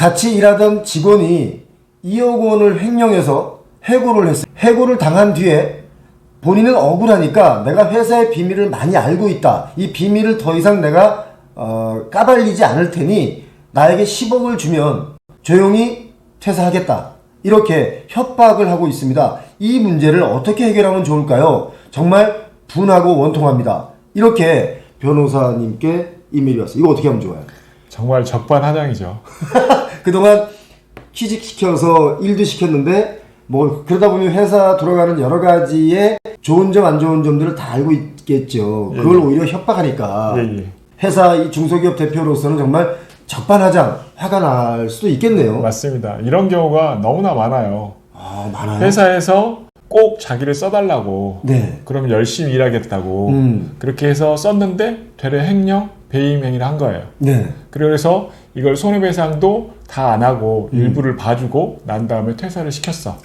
같이 일하던 직원이 2억 원을 횡령해서 해고를 했어요. 해고를 당한 뒤에 본인은 억울하니까 내가 회사의 비밀을 많이 알고 있다. 이 비밀을 더 이상 내가 까발리지 않을 테니 나에게 10억을 주면 조용히 퇴사하겠다. 이렇게 협박을 하고 있습니다. 이 문제를 어떻게 해결하면 좋을까요? 정말 분하고 원통합니다. 이렇게 변호사님께 이메일이 왔어요. 이거 어떻게 하면 좋아요? 정말 적반하장이죠. 그동안 취직시켜서 일도 시켰는데 뭐 그러다 보니 회사 돌아가는 여러 가지의 좋은 점 안 좋은 점들을 다 알고 있겠죠. 그걸 오히려 협박하니까 회사 이 중소기업 대표로서는 정말 적반하장 화가 날 수도 있겠네요. 맞습니다. 이런 경우가 너무나 많아요. 아, 많아요? 회사에서 꼭 자기를 써달라고 네. 그러면 열심히 일하겠다고 그렇게 해서 썼는데 되레 횡령, 배임 행위를 한 거예요. 네. 그래서 이걸 손해배상도 다 안 하고 일부를 봐주고 난 다음에 퇴사를 시켰어.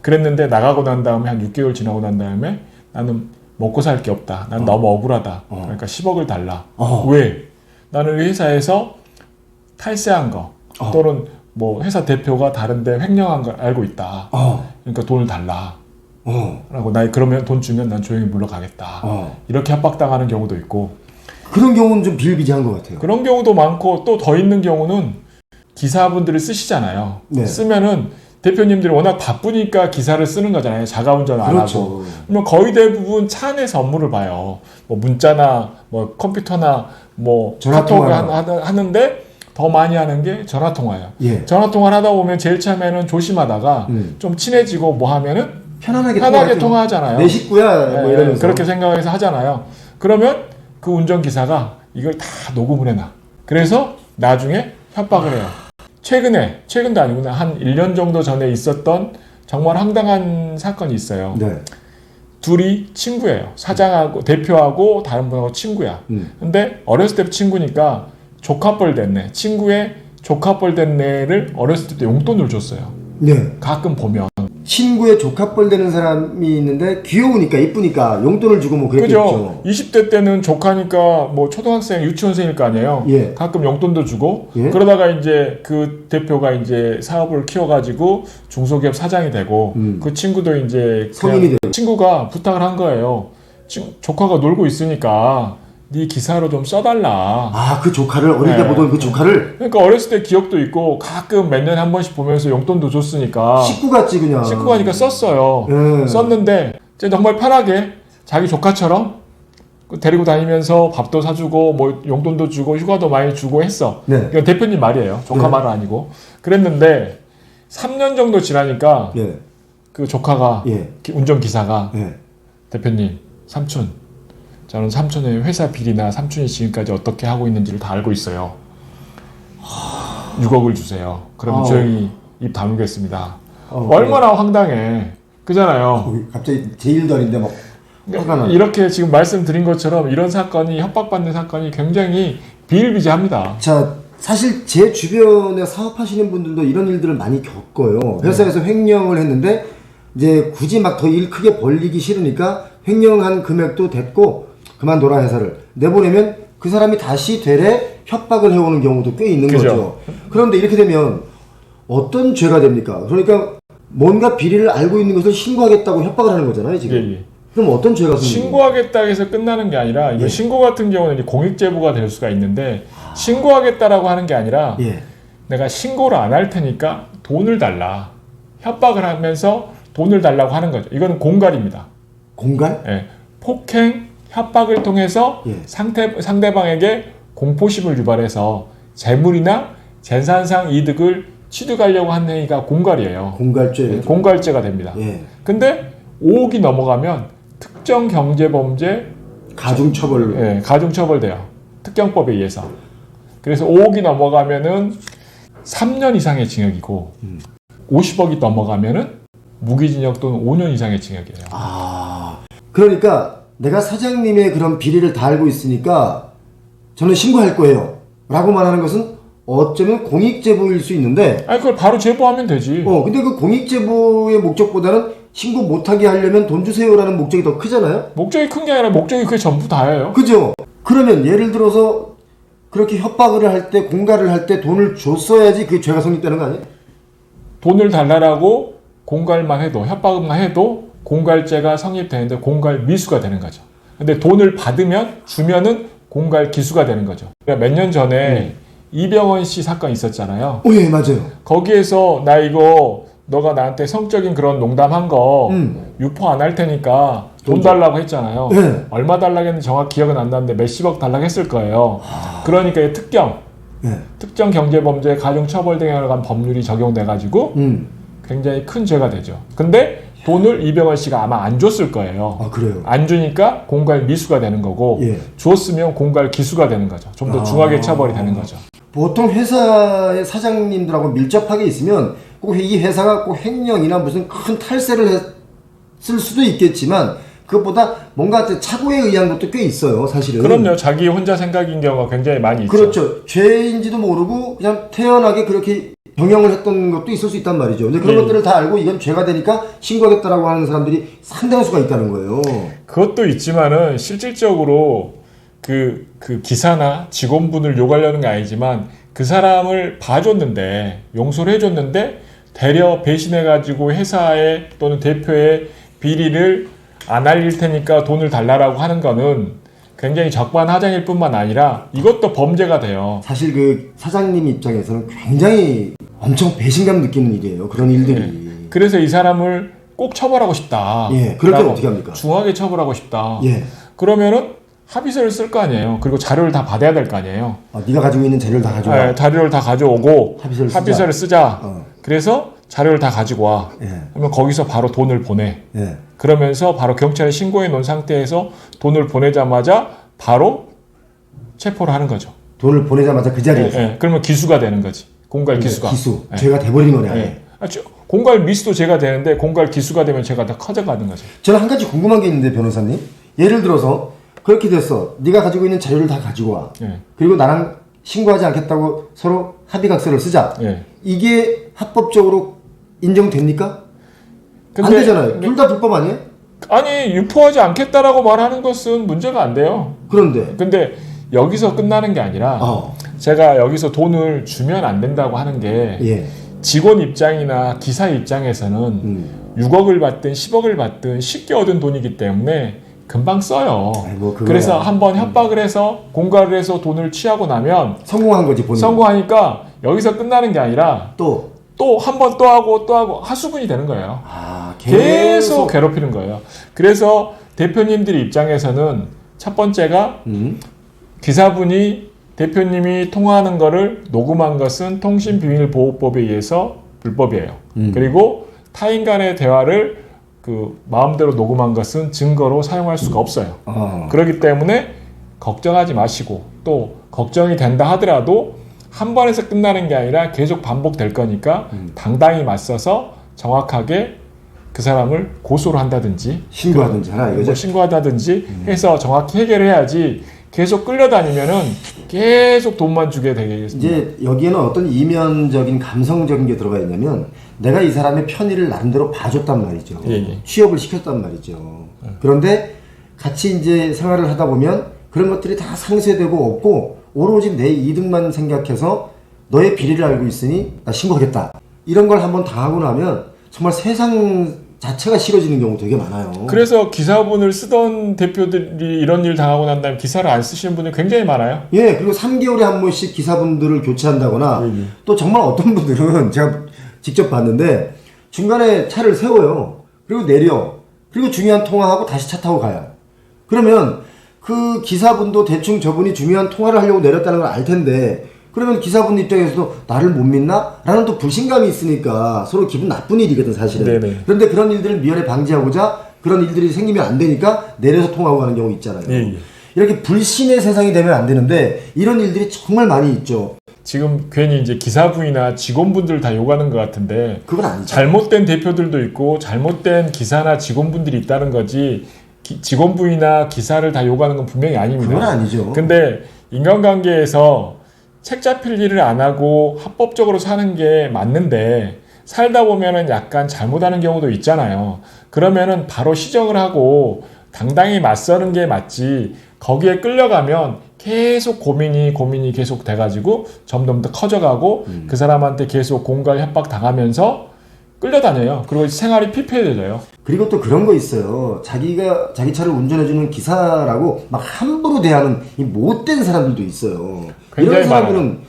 그랬는데 나가고 난 다음에 한 6개월 지나고 난 다음에 나는 먹고 살 게 없다. 난 너무 억울하다. 그러니까 10억을 달라. 왜? 나는 회사에서 탈세한 거 또는 뭐 회사 대표가 다른데 횡령한 걸 알고 있다. 그러니까 돈을 달라. 라고 나 그러면 돈 주면 난 조용히 물러가겠다. 이렇게 협박당하는 경우도 있고. 그런 경우는 좀 비일비재한 것 같아요. 그런 경우도 많고 또 더 있는 경우는 기사분들을 쓰시잖아요. 네. 쓰면은 대표님들이 워낙 바쁘니까 기사를 쓰는 거잖아요. 자가운전 안 그렇죠. 하고. 그러면 거의 대부분 차 안에서 업무를 봐요. 뭐 문자나 뭐 컴퓨터나 뭐 카톡을 하는데 더 많이 하는 게 전화통화예요. 예. 전화통화를 하다 보면 제일 처음에는 조심하다가 좀 친해지고 뭐 하면은 편안하게 통화하잖아요. 내 식구야 뭐 이러면서. 그렇게 생각해서 하잖아요. 그러면 그 운전기사가 이걸 다 녹음을 해놔. 그래서 나중에 협박을 해요. 최근도 아니구나. 한 1년 정도 전에 있었던 정말 황당한 사건이 있어요. 네. 둘이 친구예요. 사장하고 대표하고 다른 분하고 친구야. 근데 어렸을 때부터 친구니까 조카뻘 됐네. 친구의 조카뻘 된 애를 어렸을 때 용돈을 줬어요. 네. 가끔 보면. 친구의 조카뻘 되는 사람이 있는데 귀여우니까 이쁘니까 용돈을 주고 뭐 그랬겠죠. 그죠. 20대 때는 조카니까 뭐 초등학생, 유치원생일 거 아니에요. 예. 가끔 용돈도 주고 예. 그러다가 이제 그 대표가 이제 사업을 키워가지고 중소기업 사장이 되고 그 친구도 이제 성인이 되고 친구가 부탁을 한 거예요. 조카가 놀고 있으니까 네 기사로 좀 써달라. 아, 그 조카를 어릴 때 보던 그 조카를 그러니까 어렸을 때 기억도 있고 가끔 몇 년에 한 번씩 보면서 용돈도 줬으니까 식구 같지 그냥. 식구가니까 썼어요. 예. 썼는데 이제 정말 편하게 자기 조카처럼 데리고 다니면서 밥도 사주고 뭐 용돈도 주고 휴가도 많이 주고 했어. 네. 이건 대표님 말이에요. 조카 네. 말은 아니고. 그랬는데 3년 정도 지나니까 예. 그 조카가 예. 운전기사가 예. 대표님, 삼촌 저는 삼촌의 회사 비리나 삼촌이 지금까지 어떻게 하고 있는지를 다 알고 있어요. 6억을 주세요. 그럼 조용히 입 다물겠습니다. 얼마나 황당해. 그잖아요. 갑자기 제1도 아닌데 막 화가 나. 이렇게 지금 말씀드린 것처럼 이런 사건이 협박받는 사건이 굉장히 비일비재합니다. 자, 사실 제 주변에 사업하시는 분들도 이런 일들을 많이 겪어요. 회사에서 횡령을 했는데 이제 굳이 막 더 일 크게 벌리기 싫으니까 횡령한 금액도 됐고 그만둬라 회사를 내보내면 그 사람이 다시 되레 협박을 해오는 경우도 꽤 있는 그죠. 거죠. 그런데 이렇게 되면 어떤 죄가 됩니까? 그러니까 뭔가 비리를 알고 있는 것을 신고하겠다고 협박을 하는 거잖아요, 지금. 예. 그럼 어떤 죄가 생깁니까? 신고하겠다 해서 끝나는 게 아니라 이거 예. 신고 같은 경우는 이제 공익제보가 될 수가 있는데 신고하겠다라고 하는 게 아니라 예. 내가 신고를 안 할 테니까 돈을 달라. 협박을 하면서 돈을 달라고 하는 거죠. 이거는 공갈입니다. 공갈? 예. 폭행, 협박을 통해서 예. 상대방에게 공포심을 유발해서 재물이나 재산상 이득을 취득하려고 하는 행위가 공갈이에요. 공갈죄. 공갈죄가 됩니다. 예. 근데 5억이 넘어가면 특정 경제범죄 가중처벌로. 예, 가중처벌돼요. 특경법에 의해서. 그래서 5억이 넘어가면은 3년 이상의 징역이고 50억이 넘어가면은 무기징역 또는 5년 이상의 징역이에요. 아, 그러니까 내가 사장님의 그런 비리를 다 알고 있으니까 저는 신고할 거예요. 라고 말하는 것은 어쩌면 공익제보일 수 있는데 아니 그걸 바로 제보하면 되지. 근데 그 공익제보의 목적보다는 신고 못하게 하려면 돈 주세요라는 목적이 더 크잖아요? 목적이 큰 게 아니라 목적이 그게 전부 다예요. 그죠? 그러면 예를 들어서 그렇게 협박을 할 때, 공갈을 할 때 돈을 줬어야지 그게 죄가 성립되는 거 아니에요? 돈을 달라고 공갈만 해도, 협박만 해도 공갈죄가 성립되는데 공갈 미수가 되는 거죠. 근데 돈을 받으면, 주면은 공갈 기수가 되는 거죠. 몇 년 전에 이병헌 씨 사건 있었잖아요. 오, 예, 맞아요. 거기에서 나 이거 너가 나한테 성적인 그런 농담한 거 유포 안 할 테니까 돈 달라고 했잖아요. 네. 얼마 달라고 했는지 정확히 기억은 안 나는데 몇십억 달라고 했을 거예요. 그러니까 이 특정 경제범죄 가중처벌 등에 관한 법률이 적용돼가지고 굉장히 큰 죄가 되죠. 근데 돈을 이병헌 씨가 아마 안 줬을 거예요. 아, 그래요? 안 주니까 공갈 미수가 되는 거고, 예. 줬으면 공갈 기수가 되는 거죠. 좀 더 중하게 처벌이 되는 거죠. 보통 회사의 사장님들하고 밀접하게 있으면 꼭 이 회사가 꼭 횡령이나 무슨 큰 탈세를 했을 수도 있겠지만 그것보다 뭔가 착오에 의한 것도 꽤 있어요, 사실은. 그럼요. 자기 혼자 생각인 경우가 굉장히 많이 있죠. 그렇죠. 죄인지도 모르고 그냥 태연하게 그렇게 병영을 했던 것도 있을 수 있단 말이죠. 근데 그런 것들을 다 알고 이건 죄가 되니까 신고하겠다라고 하는 사람들이 상당수가 있다는 거예요. 그것도 있지만은 실질적으로 그 기사나 직원분을 욕하려는 게 아니지만 그 사람을 봐줬는데, 용서를 해줬는데 되려 배신해가지고 회사에 또는 대표의 비리를 안 알릴 테니까 돈을 달라라고 하는 거는 굉장히 적반하장일 뿐만 아니라 이것도 범죄가 돼요. 사실 그 사장님 입장에서는 굉장히 엄청 배신감 느끼는 일이에요. 그런 일들이. 예. 그래서 이 사람을 꼭 처벌하고 싶다. 예, 그럴 때는 어떻게 합니까? 중하게 처벌하고 싶다. 예. 그러면은 합의서를 쓸 거 아니에요. 그리고 자료를 다 받아야 될 거 아니에요. 네가 가지고 있는 자료를 다 가져와. 네, 자료를 다 가져오고 합의서를 쓰자. 어. 그래서 자료를 다 가지고 와. 예. 그러면 거기서 바로 돈을 보내. 예. 그러면서 바로 경찰에 신고해 놓은 상태에서 돈을 보내자마자 바로 체포를 하는 거죠. 돈을 보내자마자 그 자리에서. 예, 그러면 기수가 되는 거지. 공갈 기수가. 기수. 예. 죄가 돼버린 거네. 예. 공갈 미수도 죄가 되는데 공갈 기수가 되면 죄가 더 커져가는 거죠. 저는 한 가지 궁금한 게 있는데 변호사님. 예를 들어서 그렇게 됐어. 네가 가지고 있는 자료를 다 가지고 와. 예. 그리고 나랑 신고하지 않겠다고 서로 합의각서를 쓰자. 예. 이게 합법적으로 인정됩니까? 안 근데- 되잖아요. 둘 다 불법 아니에요? 아니 유포하지 않겠다라고 말하는 것은 문제가 안 돼요. 그런데 근데 여기서 끝나는 게 아니라 제가 여기서 돈을 주면 안 된다고 하는 게 예. 직원 입장이나 기사 입장에서는 6억을 받든 10억을 받든 쉽게 얻은 돈이기 때문에 금방 써요. 아이, 뭐 그거야. 그래서 한번 협박을 해서 공갈을 해서 돈을 취하고 나면 성공한 거지 본인. 성공하니까 여기서 끝나는 게 아니라 또 또 한 번 또 하고 하수분이 되는 거예요. 계속 괴롭히는 거예요. 그래서 대표님들 입장에서는 첫 번째가 기사분이 대표님이 통화하는 거를 녹음한 것은 통신비밀보호법에 의해서 불법이에요. 그리고 타인 간의 대화를 그 마음대로 녹음한 것은 증거로 사용할 수가 없어요. 그렇기 때문에 걱정하지 마시고 또 걱정이 된다 하더라도 한 번에서 끝나는 게 아니라 계속 반복될 거니까 당당히 맞서서 정확하게 그 사람을 고소를 한다든지 신고하든지 하나 이거죠. 뭐 신고하다든지 해서 정확히 해결해야지 계속 끌려다니면은 계속 돈만 주게 되겠습니다. 이제 여기에는 어떤 이면적인 감성적인 게 들어가 있냐면 내가 이 사람의 편의를 나름대로 봐줬단 말이죠. 예. 취업을 시켰단 말이죠. 그런데 같이 이제 생활을 하다 보면 그런 것들이 다 상쇄되고 없고 오로지 내 이득만 생각해서 너의 비리를 알고 있으니 나 신고하겠다. 이런 걸 한번 당하고 나면 정말 세상 자체가 싫어지는 경우 되게 많아요. 그래서 기사분을 쓰던 대표들이 이런 일 당하고 난 다음에 기사를 안 쓰시는 분들이 굉장히 많아요. 예, 그리고 3개월에 한 번씩 기사분들을 교체한다거나 또 정말 어떤 분들은 제가 직접 봤는데 중간에 차를 세워요. 그리고 내려. 그리고 중요한 통화하고 다시 차 타고 가요. 그러면 그 기사분도 대충 저분이 중요한 통화를 하려고 내렸다는 걸 알 텐데 그러면 기사분 입장에서도 나를 못 믿나? 라는 또 불신감이 있으니까 서로 기분 나쁜 일이거든 사실은. 네네. 그런데 그런 일들을 미연에 방지하고자 그런 일들이 생기면 안 되니까 내려서 통화하고 가는 경우 있잖아요. 예. 이렇게 불신의 세상이 되면 안 되는데 이런 일들이 정말 많이 있죠. 지금 괜히 이제 기사분이나 직원분들 다 욕하는 것 같은데 그건 아니죠. 잘못된 대표들도 있고 잘못된 기사나 직원분들이 있다는 거지 직원분이나 기사를 다 욕하는 건 분명히 아닙니다. 그건 아니죠. 근데 인간관계에서 책 잡힐 일을 안 하고 합법적으로 사는 게 맞는데 살다 보면은 약간 잘못하는 경우도 있잖아요. 그러면은 바로 시정을 하고 당당히 맞서는 게 맞지 거기에 끌려가면 계속 고민이 계속 돼가지고 점점 더 커져가고 그 사람한테 계속 공갈 협박 당하면서 끌려다녀요. 그리고 생활이 피폐해져요. 그리고 또 그런 거 있어요. 자기가 자기 차를 운전해주는 기사라고 막 함부로 대하는 이 못된 사람들도 있어요. 이런 굉장히 사람들은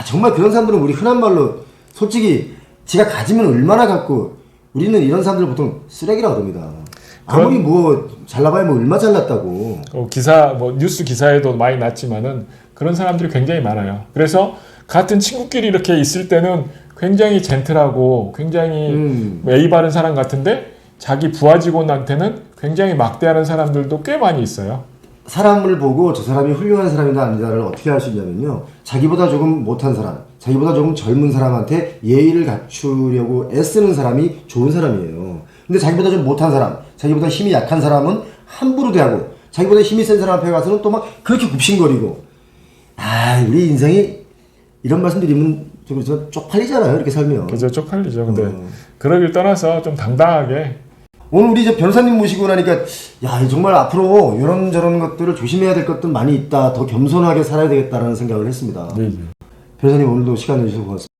정말 그런 사람들은 우리 흔한 말로 솔직히 지가 가지면 얼마나 갖고 우리는 이런 사람들 보통 쓰레기라고 그럽니다. 아무리 뭐 잘나봐야 뭐 얼마 잘났다고. 기사 뭐 뉴스 기사에도 많이 났지만은 그런 사람들이 굉장히 많아요. 그래서 같은 친구끼리 이렇게 있을 때는 굉장히 젠틀하고 굉장히 예의 바른 사람 같은데 자기 부하 직원한테는 굉장히 막대하는 사람들도 꽤 많이 있어요. 사람을 보고 저 사람이 훌륭한 사람이다 아니다를 어떻게 할 수 있냐면요. 자기보다 조금 못한 사람, 자기보다 조금 젊은 사람한테 예의를 갖추려고 애쓰는 사람이 좋은 사람이에요. 근데 자기보다 좀 못한 사람, 자기보다 힘이 약한 사람은 함부로 대하고 자기보다 힘이 센 사람 앞에 가서는 또 막 그렇게 굽신거리고. 우리 인생이 이런 말씀 드리면 좀 그렇지만 쪽팔리잖아요. 이렇게 살면. 그죠, 쪽팔리죠. 근데 그러길 떠나서 좀 당당하게. 오늘 우리 저 변호사님 모시고 나니까 정말 앞으로 이런저런 것들을 조심해야 될 것들 많이 있다. 더 겸손하게 살아야 되겠다라는 생각을 했습니다. 네. 변호사님 오늘도 시간 내주셔서 고맙습니다.